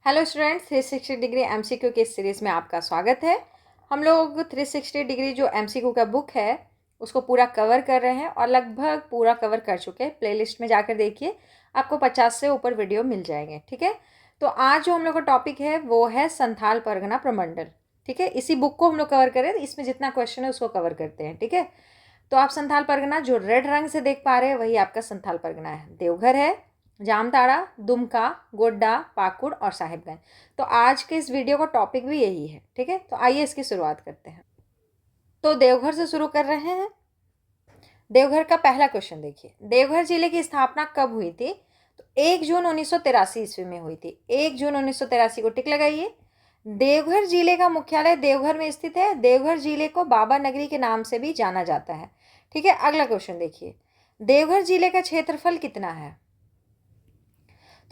Hello students, 360 degree MCQ के इस series में आपका स्वागत है। हम लोग 360 डिग्री जो एमसीक्यू का बुक है उसको पूरा कवर कर रहे हैं और लगभग पूरा कवर कर चुके हैं। प्लेलिस्ट में जाकर देखिए, आपको 50 से ऊपर वीडियो मिल जाएंगे। ठीक है, तो आज जो हम लोग का टॉपिक है वो है संथाल परगना प्रमंडल। ठीक है, इसी बुक को हम लोग कवर करें, इसमें जितना क्वेश्चन है उसको कवर करते हैं। ठीक है, तो आप संथाल परगना जो रेड रंग से देख पा रहे हैं वही आपका संथाल परगना है। देवघर है, जामताड़ा, दुमका, गोड्डा, पाकुड़ और साहिबगंज। तो आज के इस वीडियो का टॉपिक भी यही है। ठीक है, तो आइए इसकी शुरुआत करते हैं। तो देवघर से शुरू कर रहे हैं। देवघर का पहला क्वेश्चन देखिए, देवघर जिले की स्थापना कब हुई थी? तो 1 जून 1983 ईस्वी में हुई थी। 1 जून 1983 को टिक लगाइए। देवघर जिले का मुख्यालय देवघर में स्थित है। देवघर जिले को बाबा नगरी के नाम से भी जाना जाता है। ठीक है, अगला क्वेश्चन देखिए, देवघर जिले का क्षेत्रफल कितना है?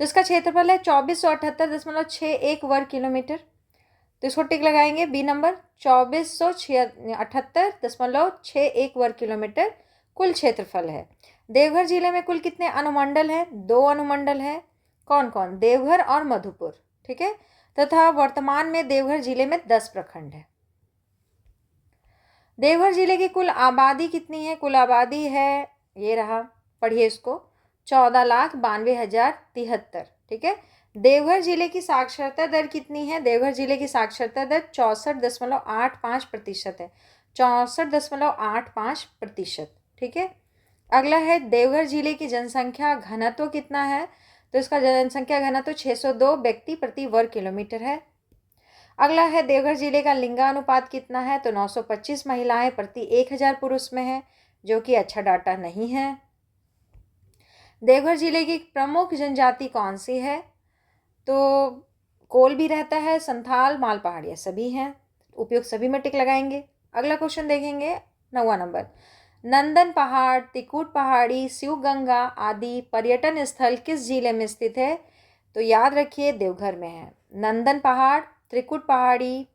तो इसका क्षेत्रफल है 2478.61 वर्ग किलोमीटर। तो इसको टिक लगाएंगे, बी नंबर। 2478.61 वर्ग किलोमीटर कुल क्षेत्रफल है। देवघर जिले में कुल कितने अनुमंडल हैं? 2 अनुमंडल है। कौन कौन? देवघर और मधुपुर। ठीक है, तथा वर्तमान में देवघर जिले में 10 प्रखंड है। देवघर जिले की कुल आबादी कितनी है? कुल आबादी है, ये रहा, पढ़िए इसको, 14,92,073। ठीक है, देवघर जिले की साक्षरता दर कितनी है? देवघर जिले की साक्षरता दर 64.85% है। 64.85%। ठीक है, अगला है देवघर जिले की जनसंख्या घनत्व कितना है? तो इसका जनसंख्या घनत्व 602 व्यक्ति प्रति वर्ग किलोमीटर है। अगला है देवघर जिले का लिंगानुपात कितना है? तो 925 महिलाएं प्रति 1000 पुरुष में है, जो कि अच्छा डाटा नहीं है। देवघर जिले की प्रमुख जनजाति कौन सी है? तो कोल भी रहता है, संथाल, माल पहाड़िया सभी हैं। उपयुक्त सभी में टिक लगाएंगे। अगला क्वेश्चन देखेंगे, 9वां नंबर। नंदन पहाड़, त्रिकुट पहाड़ी, शिव गंगा आदि पर्यटन स्थल किस जिले में स्थित है? तो याद रखिए, देवघर में है। नंदन पहाड़, त्रिकुट पहाड़ी,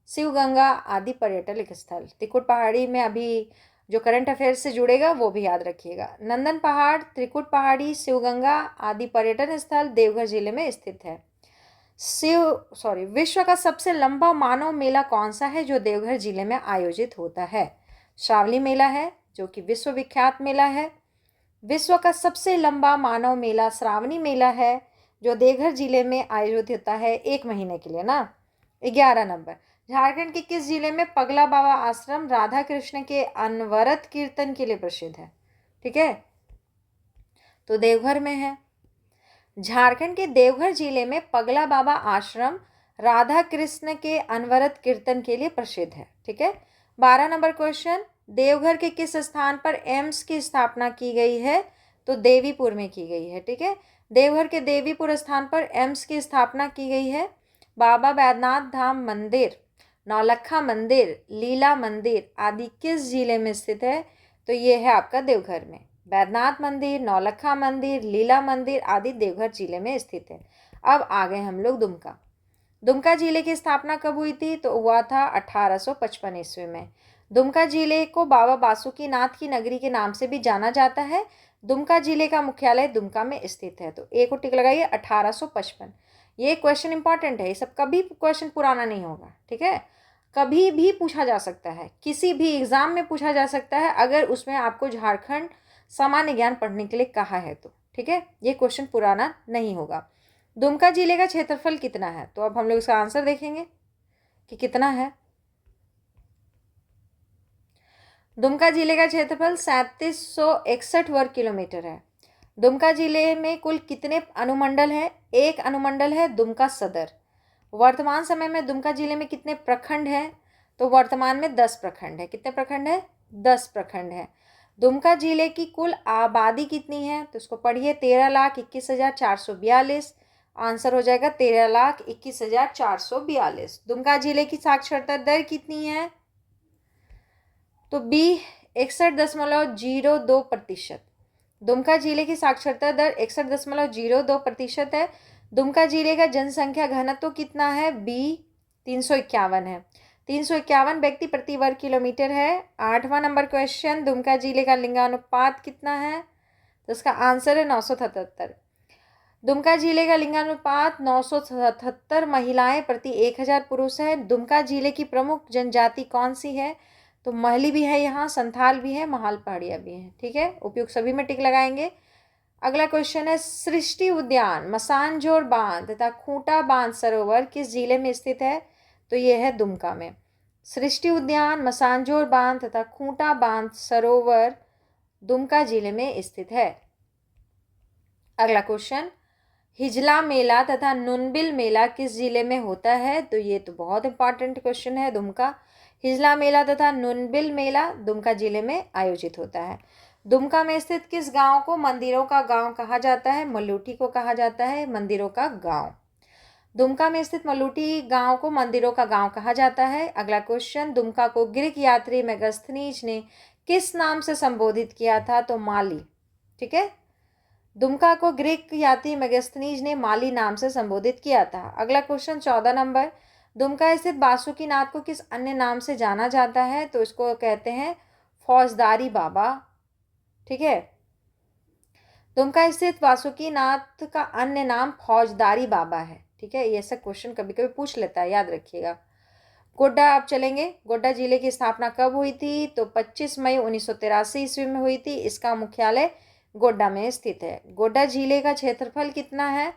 शिव गंगा आदि पर्यटन स्थल। त्रिकुट पहाड़ी में अभी जो करंट अफेयर्स से जुड़ेगा वो भी याद रखिएगा। नंदन पहाड़, त्रिकुट पहाड़ी, शिव गंगा आदि पर्यटन स्थल देवघर जिले में स्थित है। विश्व का सबसे लंबा मानव मेला कौन सा है जो देवघर जिले में आयोजित होता है? श्रावणी मेला है, जो कि विश्व विख्यात मेला है। विश्व का सबसे लंबा मानव मेला श्रावणी मेला है, जो देवघर जिले में आयोजित होता है 1 महीने के लिए ना। 11 नंबर, झारखंड के किस जिले में पगला बाबा आश्रम राधा कृष्ण के अनवरत कीर्तन के लिए प्रसिद्ध है? ठीक है, तो देवघर में है। झारखंड के देवघर जिले में पगला बाबा आश्रम राधा कृष्ण के अनवरत कीर्तन के लिए प्रसिद्ध है। ठीक है, 12 नंबर क्वेश्चन, देवघर के किस स्थान पर एम्स की स्थापना की गई है? तो देवीपुर में की गई है। ठीक है, देवघर के देवीपुर स्थान पर एम्स की स्थापना की गई है। बाबा बैद्यनाथ धाम मंदिर, नौलखा मंदिर, लीला मंदिर आदि किस जिले में स्थित है? तो ये है आपका देवघर में। बैद्यनाथ मंदिर, नौलखा मंदिर, लीला मंदिर आदि देवघर जिले में स्थित है। अब आ गए हम लोग दुमका। दुमका जिले की स्थापना कब हुई थी? तो हुआ था 1855 ईस्वी में। दुमका जिले को बाबा बासुकीनाथ की नगरी के नाम से भी जाना जाता है। दुमका जिले का मुख्यालय दुमका में स्थित है। तो एक और टिक लगाइए, 1855। ये क्वेश्चन इंपॉर्टेंट है, ये सब कभी क्वेश्चन पुराना नहीं होगा। ठीक है, कभी भी पूछा जा सकता है, किसी भी एग्जाम में पूछा जा सकता है, अगर उसमें आपको झारखंड सामान्य ज्ञान पढ़ने के लिए कहा है तो। ठीक है, ये क्वेश्चन पुराना नहीं होगा। दुमका जिले का क्षेत्रफल कितना है? तो अब हम लोग इसका आंसर देखेंगे कि कितना है। दुमका जिले का क्षेत्रफल 3761 वर्ग किलोमीटर है। दुमका जिले में कुल कितने अनुमंडल हैं? 1 अनुमंडल है दुमका सदर। वर्तमान समय में दुमका जिले में कितने प्रखंड हैं? तो वर्तमान में 10 प्रखंड है। कितने प्रखंड है? 10 प्रखंड है। दुमका जिले की कुल आबादी कितनी है? तो इसको पढ़िए, 13,21,442। आंसर हो जाएगा 13,21,442। दुमका जिले की साक्षरता दर कितनी है? तो बी 61.02%। दुमका जिले की साक्षरता दर 61.02% है। दुमका जिले का जनसंख्या घनत्व कितना है? बी 351 है। 351 व्यक्ति प्रति वर्ग किलोमीटर है। 8वां नंबर क्वेश्चन, दुमका जिले का लिंगानुपात कितना है? तो इसका आंसर है 977। दुमका जिले का लिंगानुपात 977 महिलाएं प्रति 1000 पुरुष है। दुमका जिले की प्रमुख जनजाति कौन सी है? तो महली भी है, यहाँ संथाल भी है, महाल पहाड़िया भी है। ठीक है, उपयुक्त सभी में टिक लगाएंगे। अगला क्वेश्चन है, सृष्टि उद्यान, मसानजोर बांध तथा खूंटा बांध सरोवर किस जिले में स्थित है? तो ये है दुमका में। सृष्टि उद्यान, मसानजोर बांध तथा खूंटा बांध सरोवर दुमका जिले में स्थित है। अगला क्वेश्चन, हिजला मेला तथा नुनबिल मेला किस जिले में होता है? तो ये तो बहुत इंपॉर्टेंट क्वेश्चन है। दुमका, हिजला मेला तथा नुनबिल मेला दुमका जिले में आयोजित होता है। दुमका में स्थित किस गांव को मंदिरों का गांव कहा जाता है? मलूठी को कहा जाता है मंदिरों का गांव। दुमका में स्थित मलूठी गांव को मंदिरों का गांव कहा जाता है। अगला क्वेश्चन, दुमका को ग्रीक यात्री मेगास्थनीज ने किस नाम से संबोधित किया था? तो माली। ठीक है, दुमका को ग्रीक यात्री मेगास्थनीज ने माली नाम से संबोधित किया था। अगला क्वेश्चन 14 नंबर, दुमका स्थित बासुकीनाथ को किस अन्य नाम से जाना जाता है? तो इसको कहते हैं फौजदारी बाबा। ठीक है, दुमका स्थित वासुकीनाथ का अन्य नाम फौजदारी बाबा है। ठीक है, ये सब क्वेश्चन कभी कभी पूछ लेता है, याद रखिएगा। गोड्डा आप चलेंगे। गोड्डा जिले की स्थापना कब हुई थी? तो 25 मई 1983 ईस्वी में हुई थी। इसका मुख्यालय गोड्डा में स्थित है। गोड्डा जिले का क्षेत्रफल कितना है?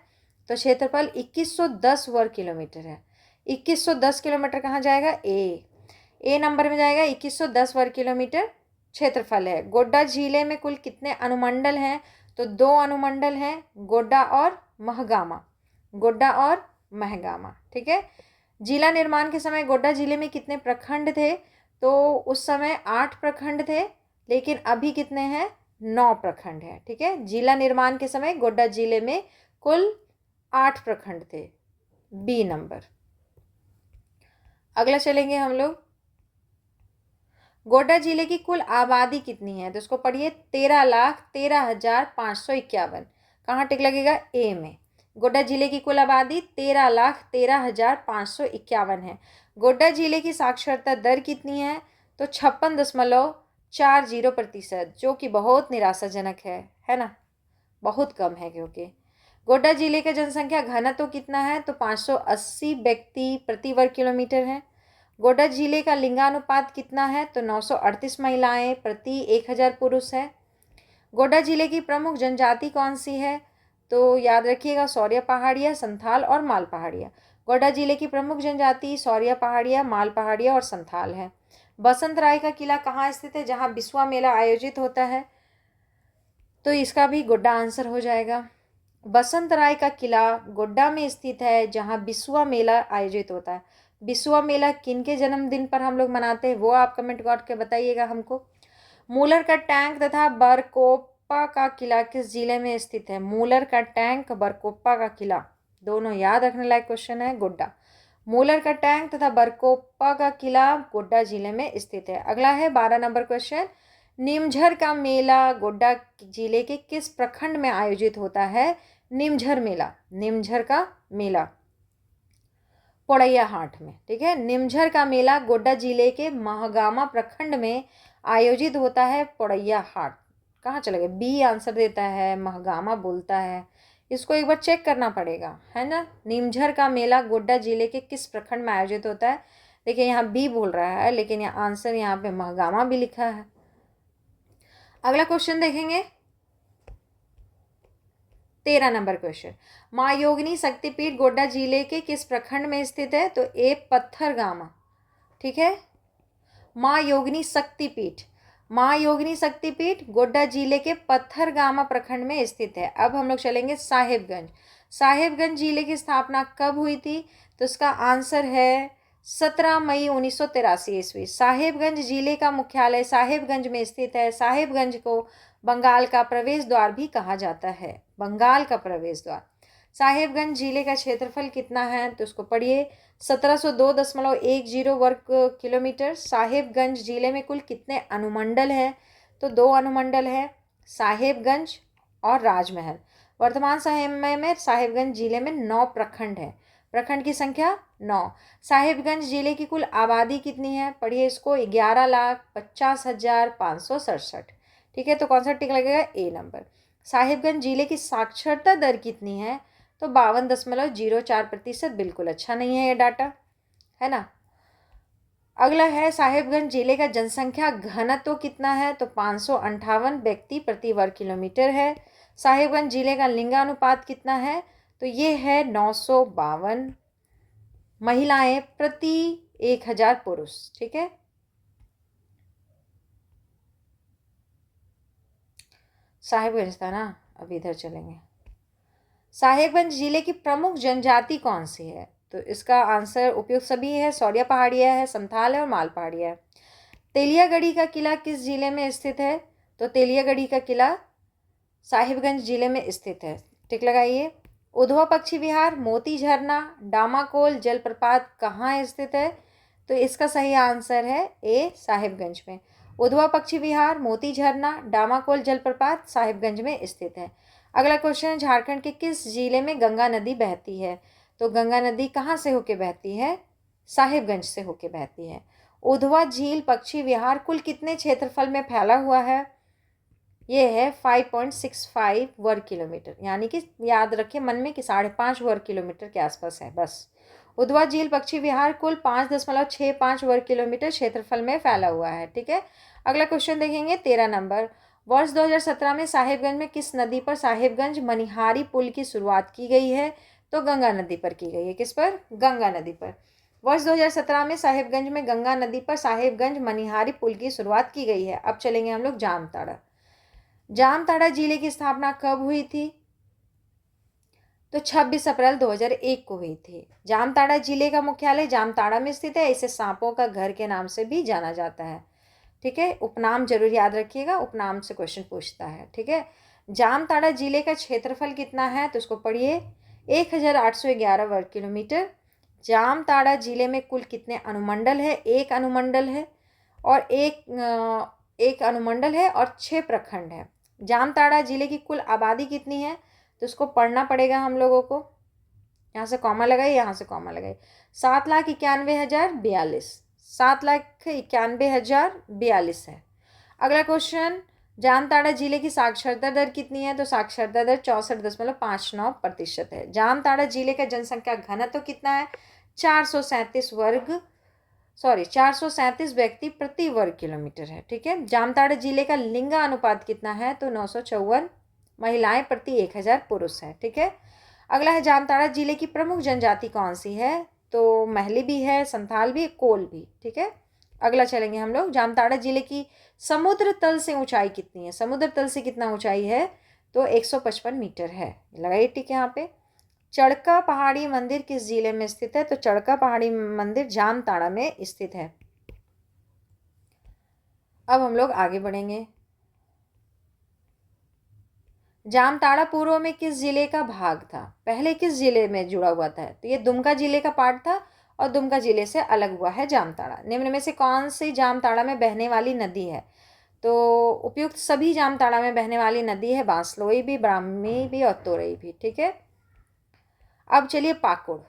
तो क्षेत्रफल 2110 वर्ग किलोमीटर है। 2110 किलोमीटर कहाँ जाएगा? ए नंबर में जाएगा। 2110 वर्ग किलोमीटर क्षेत्रफल है। गोड्डा जिले में कुल कितने अनुमंडल हैं? तो 2 अनुमंडल हैं, गोड्डा और महगामा। गोड्डा और महगामा। ठीक है, जिला निर्माण के समय गोड्डा जिले में कितने प्रखंड थे? तो उस समय 8 प्रखंड थे, लेकिन अभी कितने हैं? 9 प्रखंड है। ठीक है, जिला निर्माण के समय गोड्डा जिले में कुल 8 प्रखंड थे। B number. अगला चलेंगे हम लोग, गोड्डा जिले की कुल आबादी कितनी है? तो इसको पढ़िए, 13,13,551। कहाँ टिक लगेगा? ए में। गोड्डा जिले की कुल आबादी 13,13,551 है। गोड्डा जिले की साक्षरता दर कितनी है? तो 56.40%, जो कि बहुत निराशाजनक है ना, बहुत कम है। क्योंकि गोड्डा जिले का जनसंख्या घनत्व कितना है? तो 580 व्यक्ति प्रति वर्ग किलोमीटर है। गोड्डा जिले का लिंगानुपात कितना है? तो 938 महिलाएं प्रति 1000 पुरुष है। गोड्डा जिले की प्रमुख जनजाति कौन सी है? तो याद रखिएगा, सौरिया पहाड़िया, संथाल और माल पहाड़िया। गोड्डा जिले की प्रमुख जनजाति सौरिया पहाड़िया, माल पहाड़िया और संथाल है। बसंत राय का किला कहाँ स्थित है, जहाँ बिस्वा मेला आयोजित होता है? तो इसका भी गोड्डा आंसर हो जाएगा। बसंत राय का किला गोड्डा में स्थित है, जहाँ बिस्वा मेला आयोजित होता है। बिस्वा मेला किन के जन्मदिन पर हम लोग मनाते हैं, वो आप कमेंट करके बताइएगा हमको। मूलर का टैंक तथा बरकोप्पा का किला किस जिले में स्थित है? मूलर का टैंक, बरकोप्पा का किला, दोनों याद रखने लायक क्वेश्चन है। गोड्डा, मूलर का टैंक तथा बरकोप्पा का किला गोड्डा जिले में स्थित है। अगला है 12 नंबर क्वेश्चन, नीमझर का मेला गोड्डा जिले के किस प्रखंड में आयोजित होता है? नीमझर मेला, नीमझर का मेला पोड़ैया हाट में। ठीक है, नीमझर का मेला गोड्डा जिले के महगामा प्रखंड में आयोजित होता है। पोड़ैया हाट कहाँ चला गया? बी आंसर देता है, महगामा बोलता है। इसको एक बार चेक करना पड़ेगा, है ना। नीमझर का मेला गोड्डा जिले के किस प्रखंड में आयोजित होता है? देखिए यहाँ बी बोल रहा है, लेकिन यहाँ आंसर यहाँ पे महगामा भी लिखा है। अगला क्वेश्चन देखेंगे, 13 नंबर क्वेश्चन, माँ योगिनी शक्तिपीठ गोड्डा जिले के किस प्रखंड में स्थित है? तो ए पत्थरगामा। ठीक है, माँ योगिनी शक्तिपीठ, माँ योगिनी शक्तिपीठ गोड्डा जिले के पत्थरगामा प्रखंड में स्थित है। अब हम लोग चलेंगे साहेबगंज। साहेबगंज जिले की स्थापना कब हुई थी? तो इसका आंसर है 17 मई 1983 ईस्वी। साहेबगंज जिले का मुख्यालय साहेबगंज में स्थित है। साहेबगंज को बंगाल का प्रवेश द्वार भी कहा जाता है, बंगाल का प्रवेश द्वार। साहेबगंज जिले का क्षेत्रफल कितना है? तो उसको पढ़िए, 1702.10 वर्ग किलोमीटर। साहेबगंज जिले में कुल कितने अनुमंडल हैं? तो 2 अनुमंडल हैं, साहेबगंज और राजमहल। वर्तमान समय में साहेबगंज जिले में 9 प्रखंड हैं। प्रखंड की संख्या 9। साहेबगंज जिले की कुल आबादी कितनी है? पढ़िए इसको, 11,50,567। ठीक है, तो कौन सा टिक लगेगा? ए नंबर। साहिबगंज जिले की साक्षरता दर कितनी है? तो 52.04%। बिल्कुल अच्छा नहीं है ये डाटा, है ना। अगला है साहिबगंज जिले का जनसंख्या घनत्व कितना है? तो 558 व्यक्ति प्रति वर्ग किलोमीटर है। साहिबगंज जिले का लिंगानुपात कितना है? तो ये है 952 महिलाएं प्रति 1000 पुरुष। ठीक है, साहिबगंज था ना, अब इधर चलेंगे। साहिबगंज जिले की प्रमुख जनजाति कौन सी है? तो इसका आंसर उपयुक्त सभी है। सौरिया पहाड़िया है, संथाल है और माल पहाड़िया है। तेलियागढ़ी का किला किस जिले में स्थित है? तो तेलियागढ़ी का किला साहिबगंज जिले में स्थित है। टिक लगाइए। उधवा पक्षी विहार, मोती झरना, डामाकोल जलप्रपात कहाँ स्थित है? तो इसका सही आंसर है ए, साहिबगंज में। उधवा पक्षी विहार, मोती झरना, डामाकोल जलप्रपात साहिबगंज में स्थित है। अगला क्वेश्चन, झारखंड के किस जिले में गंगा नदी बहती है? तो गंगा नदी कहाँ से होके बहती है? साहिबगंज से होके बहती है। उधवा झील पक्षी विहार कुल कितने क्षेत्रफल में फैला हुआ है? ये है 5.65 वर्ग किलोमीटर, यानी कि याद रखिए मन में कि 5.5 वर्ग किलोमीटर के आसपास है बस। उधवा झील पक्षी विहार कुल 5.65 वर्ग किलोमीटर क्षेत्रफल में फैला हुआ है। ठीक है, अगला क्वेश्चन देखेंगे 13 नंबर। वर्ष 2017 में साहिबगंज में किस नदी पर साहिबगंज मनिहारी पुल की शुरुआत की गई है? तो गंगा नदी पर की गई है। किस पर? गंगा नदी पर। वर्ष 2017 में साहिबगंज में गंगा नदी पर साहिबगंज मनिहारी पुल की शुरुआत की गई है। अब चलेंगे हम लोग जामताड़ा। जामताड़ा जिले की स्थापना कब हुई थी? तो 26 अप्रैल 2001 को हुई थी। जामताड़ा जिले का मुख्यालय जामताड़ा में स्थित है। इसे सांपों का घर के नाम से भी जाना जाता है। ठीक है, उपनाम जरूर याद रखिएगा, उपनाम से क्वेश्चन पूछता है। ठीक है, जामताड़ा जिले का क्षेत्रफल कितना है? तो उसको पढ़िए, 1811 वर्ग किलोमीटर। जामताड़ा जिले में कुल कितने अनुमंडल है? एक अनुमंडल है और एक अनुमंडल है और 6 प्रखंड है। जामताड़ा जिले की कुल आबादी कितनी है? तो इसको पढ़ना पड़ेगा हम लोगों को। यहाँ से कॉमा लगाइए, यहाँ से कॉमा लगाइए। 7,91,042, 7,91,042 है। अगला क्वेश्चन, जामताड़ा जिले की साक्षरता दर कितनी है? तो साक्षरता दर 64.59% है। जामताड़ा जिले का जनसंख्या घनत्व कितना है? 437 व्यक्ति प्रति वर्ग किलोमीटर है। ठीक है, जामताड़ा जिले का लिंगा अनुपात कितना है? तो 954 महिलाएं प्रति 1000 पुरुष है। ठीक है, अगला है जामताड़ा जिले की प्रमुख जनजाति कौन सी है? तो महली भी है, संथाल भी, कोल भी। ठीक है, अगला चलेंगे हम लोग। जामताड़ा जिले की समुद्र तल से ऊंचाई कितनी है? समुद्र तल से कितना ऊंचाई है? तो 155 मीटर है। लगाइए टिक यहाँ पे। चड़का पहाड़ी मंदिर किस जिले में स्थित है? तो चड़का पहाड़ी मंदिर जामताड़ा में स्थित है। अब हम लोग आगे बढ़ेंगे। जामताड़ा पूर्व में किस जिले का भाग था? पहले किस जिले में जुड़ा हुआ था? तो ये दुमका जिले का पार्ट था और दुमका जिले से अलग हुआ है जामताड़ा। निम्न में से कौन सी जामताड़ा में बहने वाली नदी है? तो उपयुक्त सभी जामताड़ा में बहने वाली नदी है, बांसलोई भी, ब्राह्मी भी और तोरई भी। ठीक है, अब चलिए पाकुड़।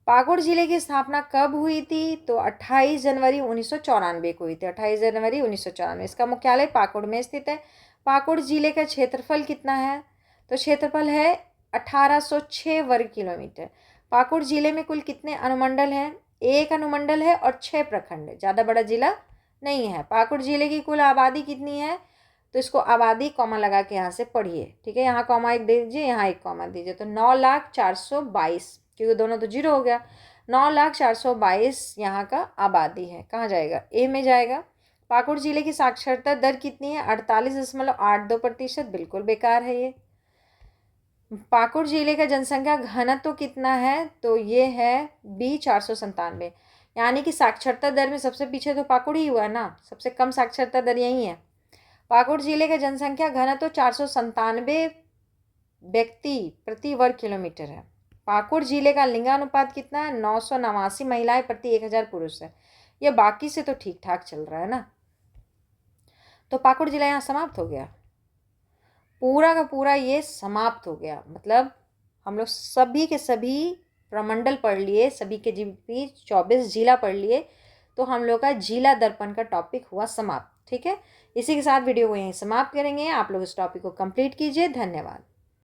पाकुड़ जिले की स्थापना कब हुई थी? तो 28 जनवरी 1994 को हुई थी। 28 जनवरी 1994। इसका मुख्यालय पाकुड़ में स्थित है। पाकुड़ जिले का क्षेत्रफल कितना है? तो क्षेत्रफल है 1806 वर्ग किलोमीटर। पाकुड़ जिले में कुल कितने अनुमंडल हैं? एक अनुमंडल है और 6 प्रखंड है। ज़्यादा बड़ा जिला नहीं है। पाकुड़ जिले की कुल आबादी कितनी है? तो इसको आबादी कॉमा लगा के यहाँ से पढ़िए। ठीक है, यहाँ कॉमा एक दे दीजिए, यहाँ एक कॉमा दीजिए। तो 9,04,22, क्योंकि दोनों तो जीरो हो गया। 9,04,22 यहाँ का आबादी है। कहाँ जाएगा? ए में जाएगा। पाकुड़ जिले की साक्षरता दर कितनी है? 48.82%। बिल्कुल बेकार है ये। पाकुड़ जिले का जनसंख्या घनत्व तो कितना है? तो ये है बी 497, यानी कि साक्षरता दर में सबसे पीछे तो पाकुड़ ही हुआ ना, सबसे कम साक्षरता दर यही है। पाकुड़ जिले का जनसंख्या घनत्व 497 व्यक्ति प्रति वर्ग किलोमीटर है। पाकुड़ जिले का लिंगानुपात कितना है? 989 महिलाएं प्रति 1000 पुरुष है। ये बाकी से तो ठीक ठाक चल रहा है ना। तो पाकुड़ जिला यहाँ समाप्त हो गया, पूरा का पूरा ये समाप्त हो गया। मतलब हम लोग सभी के सभी प्रमंडल पढ़ लिए, सभी के भी 24 जिला पढ़ लिए। तो हम लोग का जिला दर्पण का टॉपिक हुआ समाप्त। ठीक है, इसी के साथ वीडियो को यहीं समाप्त करेंगे। आप लोग इस टॉपिक को कंप्लीट कीजिए। धन्यवाद।